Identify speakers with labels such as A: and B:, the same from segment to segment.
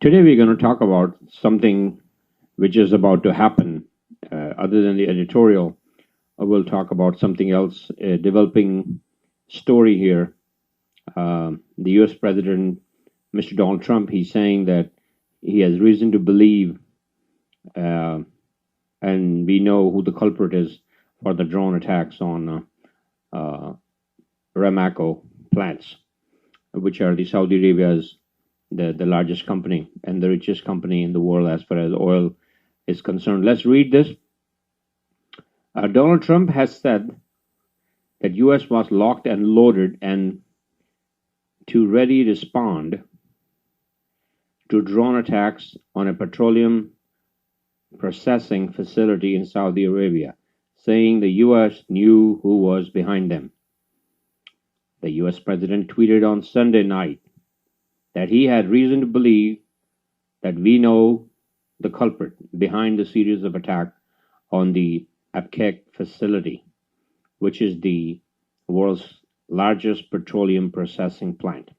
A: Today, we're going to talk about something which is about to happen. Other than the editorial, we'll talk about something else, a developing story here. The US President, Mr. Donald Trump, he's saying that he has reason to believe, uh, and we know who the culprit is for the drone attacks on uh, Ramako plants, which are the Saudi Arabia's the largest company and the richest company in the world as far as oil is concerned. Let's read this. Donald Trump has said that U.S. was locked and loaded and to ready respond to drone attacks on a petroleum processing facility in Saudi Arabia, saying the U.S. knew who was behind them. The U.S. President tweeted on Sunday night that he had reason to believe that we know the culprit behind the series of attacks on the Abqaiq facility, which is the world's largest petroleum processing plant.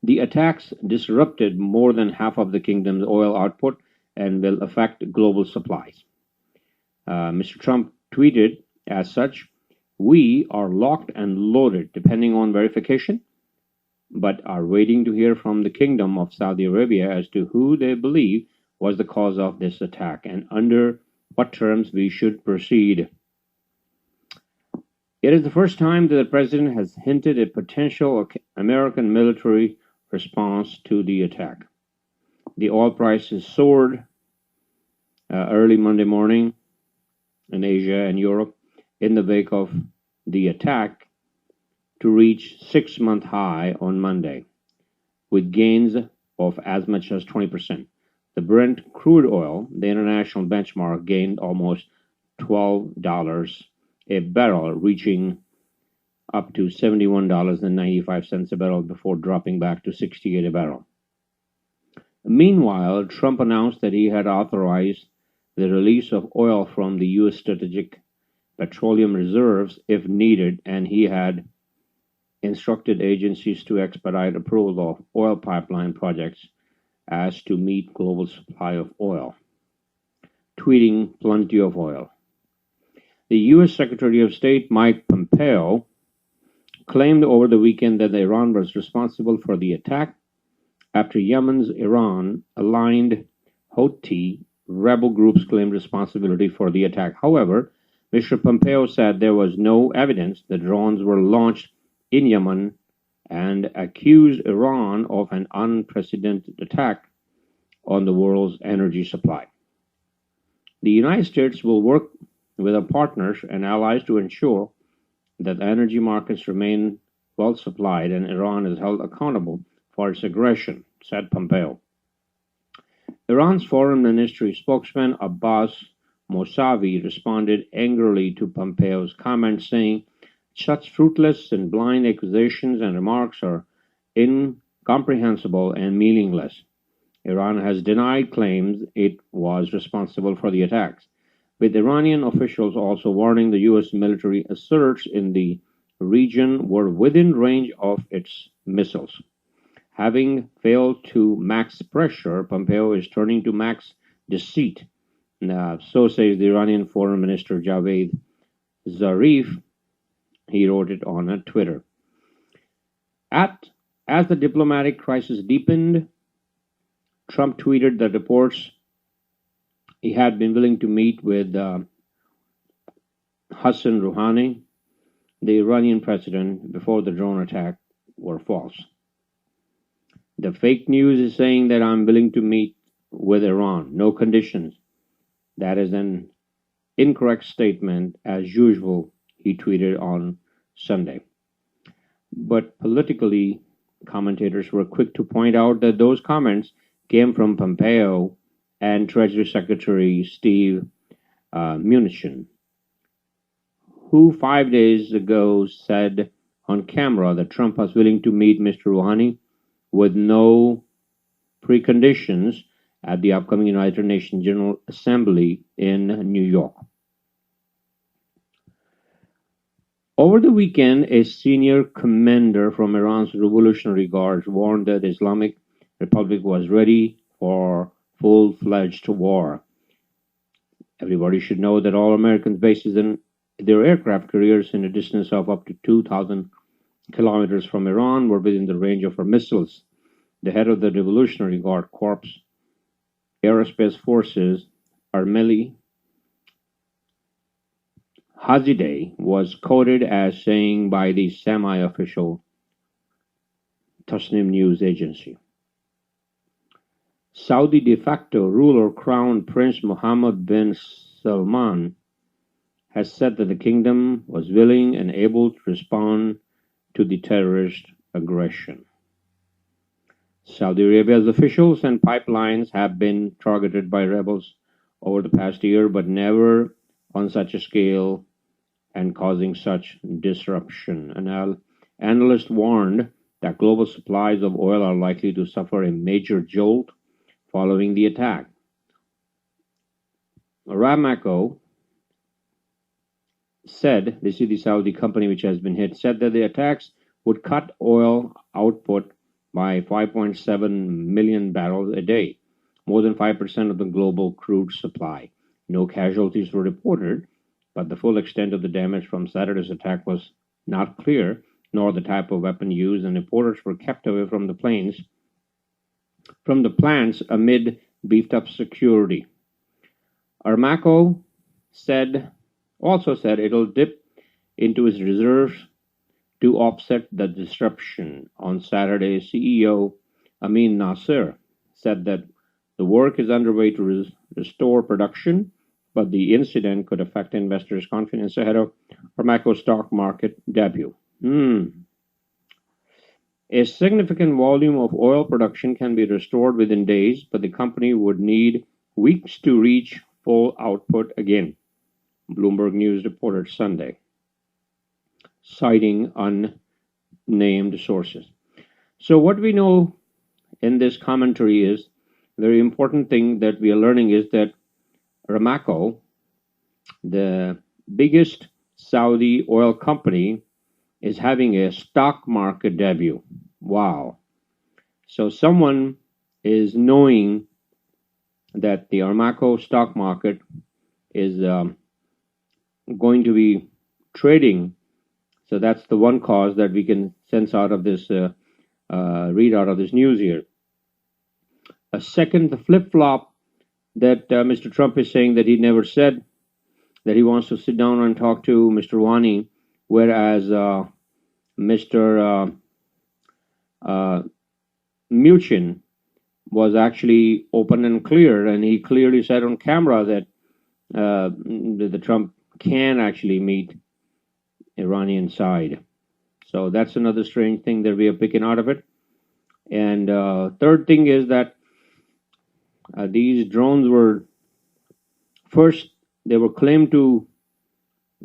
A: The attacks disrupted more than half of the kingdom's oil output and will affect global supplies. Mr. Trump tweeted as such, "We are locked and loaded, depending on verification, but are waiting to hear from the Kingdom of Saudi Arabia as to who they believe was the cause of this attack and under what terms we should proceed." It is the first time that the president has hinted at potential American military response to the attack. The oil prices soared early Monday morning in Asia and Europe in the wake of the attack to reach 6-month high on Monday, with gains of as much as 20%. The Brent crude oil, the international benchmark, gained almost $12 a barrel, reaching up to $71.95 a barrel before dropping back to $68 a barrel. Meanwhile, Trump announced that he had authorized the release of oil from the U.S. strategic petroleum reserves if needed, and he had instructed agencies to expedite approval of oil pipeline projects as to meet global supply of oil, tweeting plenty of oil. The U.S. Secretary of State Mike Pompeo claimed over the weekend that Iran was responsible for the attack after Yemen's Iran-aligned Houthi rebel groups claimed responsibility for the attack. However, Mr. Pompeo said there was no evidence that drones were launched in Yemen and accused Iran of an unprecedented attack on the world's energy supply. The United States will work with our partners and allies to ensure that energy markets remain well supplied and Iran is held accountable for its aggression, said Pompeo. Iran's foreign ministry spokesman Abbas Mousavi responded angrily to Pompeo's comments, saying, "Such fruitless and blind accusations and remarks are incomprehensible and meaningless. Iran has denied claims it was responsible for the attacks, with Iranian officials also warning the U.S. military asserts in the region were within range of its missiles. Having failed to max pressure, Pompeo is turning to max deceit." So says the Iranian Foreign Minister Javad Zarif. He wrote it on Twitter. As the diplomatic crisis deepened, Trump tweeted that reports he had been willing to meet with Hassan Rouhani, the Iranian president, before the drone attack were false. The fake news is saying that I'm willing to meet with Iran, no conditions. That is an incorrect statement, as usual, he tweeted on Sunday. But politically, commentators were quick to point out that those comments came from Pompeo and Treasury Secretary Steve Mnuchin, who 5 days ago said on camera that Trump was willing to meet Mr. Rouhani with no preconditions at the upcoming United Nations General Assembly in New York. Over the weekend, a senior commander from Iran's Revolutionary Guards warned that Islamic Republic was ready for full-fledged war. Everybody should know that all American bases in their aircraft carriers in a distance of up to 2,000 kilometers from Iran were within the range of her missiles. The head of the Revolutionary Guard Corps Aerospace Forces, Armeli Hazideh, was quoted as saying by the semi-official Tasnim news agency. Saudi de facto ruler Crown Prince Mohammed bin Salman has said that the kingdom was willing and able to respond to the terrorist aggression. Saudi Arabia's officials and pipelines have been targeted by rebels over the past year, but never on such a scale and causing such disruption. Analysts warned that global supplies of oil are likely to suffer a major jolt following the attack. Aramco said, this is the Saudi company which has been hit, said that the attacks would cut oil output by 5.7 million barrels a day, more than 5% of the global crude supply. No casualties were reported, but the full extent of the damage from Saturday's attack was not clear, nor the type of weapon used, and reporters were kept away from the plants amid beefed-up security. Aramco also said it'll dip into its reserves to offset the disruption. On Saturday, CEO Amin Nasser said that the work is underway to restore production, but the incident could affect investors' confidence ahead of Aramco's stock market debut. A significant volume of oil production can be restored within days, but the company would need weeks to reach full output again, Bloomberg News reported Sunday, citing unnamed sources. So what we know in this commentary is, a very important thing that we are learning is that Aramco, the biggest Saudi oil company, is having a stock market debut. Wow. So someone is knowing that the Aramco stock market is going to be trading. So that's the one cause that we can sense out of this, read out of this news here. A second, the flip-flop that Mr. Trump is saying that he never said, that he wants to sit down and talk to Mr. Rouhani, whereas Mr. Mnuchin was actually open and clear, and he clearly said on camera that the Trump can actually meet Iranian side. So that's another strange thing that we are picking out of it. And third thing is that these drones were first, they were claimed to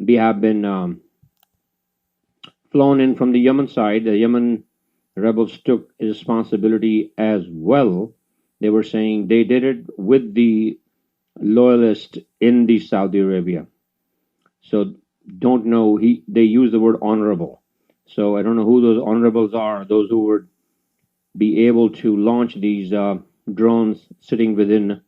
A: have been flown in from the Yemen side. The Yemen rebels took responsibility as well. They were saying they did it with the loyalists in the Saudi Arabia. So don't know, they use the word honorable. So I don't know who those honorables are, those who would be able to launch these drones sitting within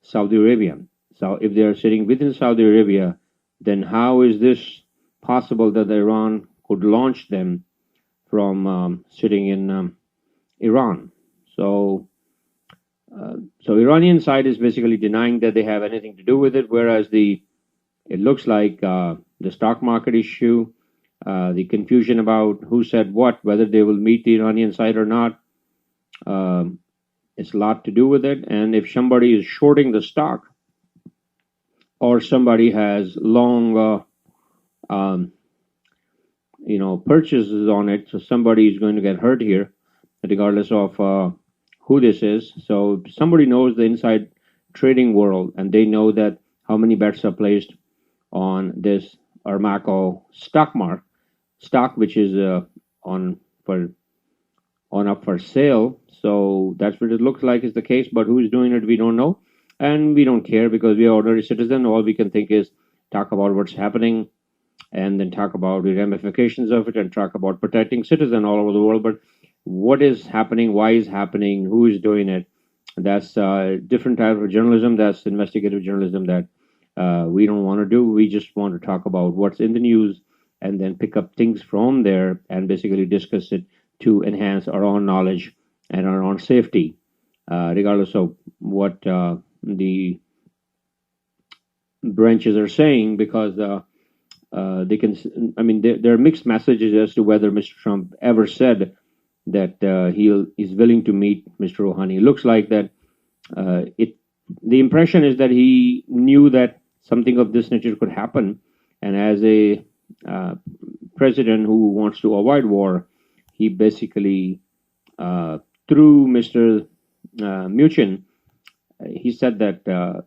A: Saudi Arabia. So if they are sitting within Saudi Arabia, then how is this possible that Iran could launch them from sitting in Iran? So Iranian side is basically denying that they have anything to do with it, whereas it looks like the stock market issue, the confusion about who said what, whether they will meet the Iranian side or not, it's a lot to do with it. And if somebody is shorting the stock, or somebody has long purchases on it, so somebody is going to get hurt here, regardless of who this is. So somebody knows the inside trading world, and they know that how many bets are placed on this Aramco stock, which is on up for sale. So that's what it looks like is the case, but who's doing it, we don't know. And we don't care because we are ordinary citizens. All we can think is talk about what's happening and then talk about the ramifications of it and talk about protecting citizens all over the world. But what is happening, why is happening, who is doing it. That's different type of journalism. That's investigative journalism that we don't want to do. We just want to talk about what's in the news and then pick up things from there and basically discuss it to enhance our own knowledge and our own safety, regardless of what the branches are saying, because they can. I mean, there are mixed messages as to whether Mr. Trump ever said that is willing to meet Mr. Rouhani. It looks like that it. The impression is that he knew that something of this nature could happen, and as a president who wants to avoid war, he basically through Mr. Mnuchin, he said that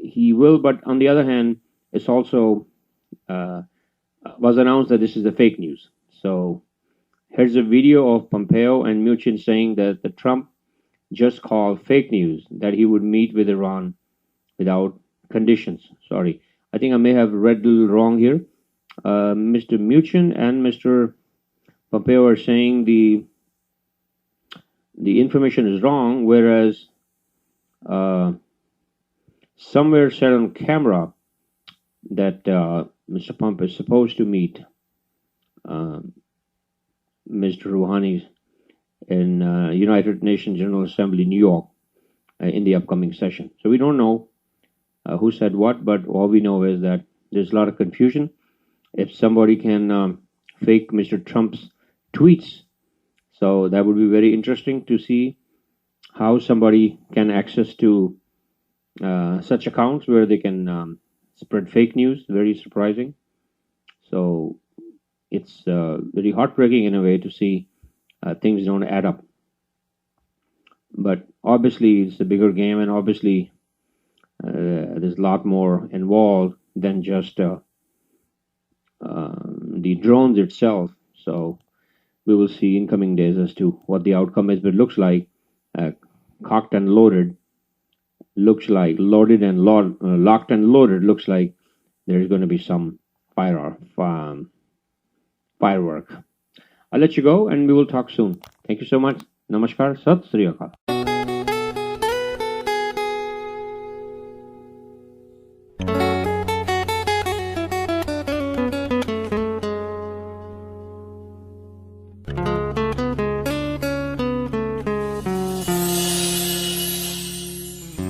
A: he will. But on the other hand, it's also was announced that this is a fake news. So here's a video of Pompeo and Mnuchin saying that the Trump just called fake news that he would meet with Iran without conditions. Sorry, I think I may have read a little wrong here. Mr. Mnuchin and Mr. Pompeo are saying the information is wrong, whereas somewhere said on camera that Mr. Pompeo is supposed to meet Mr. Rouhani in United Nations General Assembly, New York, in the upcoming session. So we don't know who said what, but all we know is that there's a lot of confusion. If somebody can fake Mr. Trump's tweets, so that would be very interesting to see how somebody can access to such accounts where they can spread fake news. Very surprising. So it's very heartbreaking in a way to see things don't add up. But obviously, it's a bigger game, and obviously, there's a lot more involved than just the drones itself. So we will see in coming days as to what the outcome is. But it looks like cocked and loaded. Looks like loaded and locked and loaded. Looks like there's going to be some firework. I'll let you go, and we will talk soon. Thank you so much. Namaskar. Sat Sri Akal.